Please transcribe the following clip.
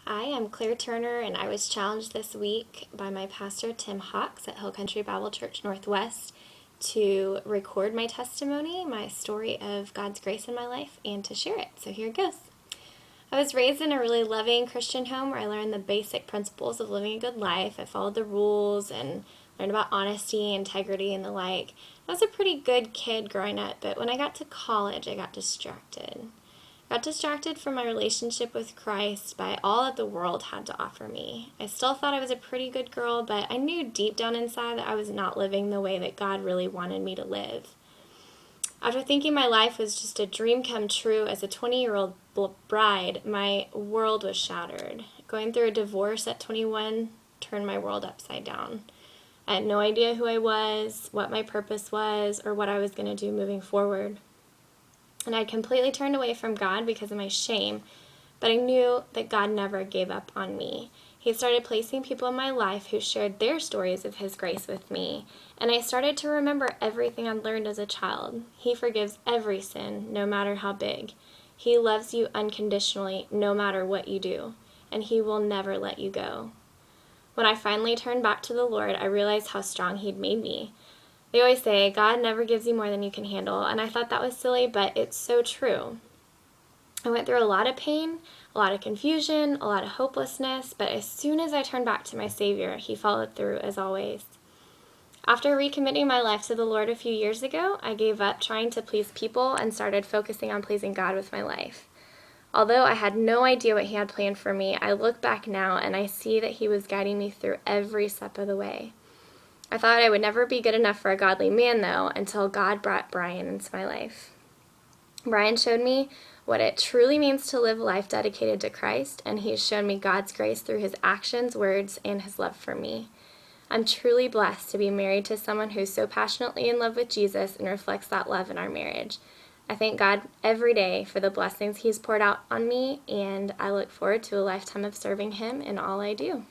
Hi, I'm Claire Turner, and I was challenged this week by my pastor, Tim Hawks, at Hill Country Bible Church Northwest to record my testimony, my story of God's grace in my life, and to share it. So here it goes. I was raised in a really loving Christian home where I learned the basic principles of living a good life. I followed the rules and learned about honesty, integrity, and the like. I was a pretty good kid growing up, but when I got to college, I got distracted. Got distracted from my relationship with Christ by all that the world had to offer me. I still thought I was a pretty good girl, but I knew deep down inside that I was not living the way that God really wanted me to live. After thinking my life was just a dream come true as a 20-year-old bride, my world was shattered. Going through a divorce at 21 turned my world upside down. I had no idea who I was, what my purpose was, or what I was going to do moving forward. And I completely turned away from God because of my shame, but I knew that God never gave up on me. He started placing people in my life who shared their stories of His grace with me, and I started to remember everything I'd learned as a child. He forgives every sin, no matter how big. He loves you unconditionally, no matter what you do, and He will never let you go. When I finally turned back to the Lord, I realized how strong He'd made me. They always say, God never gives you more than you can handle, and I thought that was silly, but it's so true. I went through a lot of pain, a lot of confusion, a lot of hopelessness, but as soon as I turned back to my Savior, He followed through as always. After recommitting my life to the Lord a few years ago, I gave up trying to please people and started focusing on pleasing God with my life. Although I had no idea what He had planned for me, I look back now and I see that He was guiding me through every step of the way. I thought I would never be good enough for a godly man, though, until God brought Brian into my life. Brian showed me what it truly means to live life dedicated to Christ, and He has shown me God's grace through His actions, words, and His love for me. I'm truly blessed to be married to someone who's so passionately in love with Jesus and reflects that love in our marriage. I thank God every day for the blessings He's poured out on me, and I look forward to a lifetime of serving Him in all I do.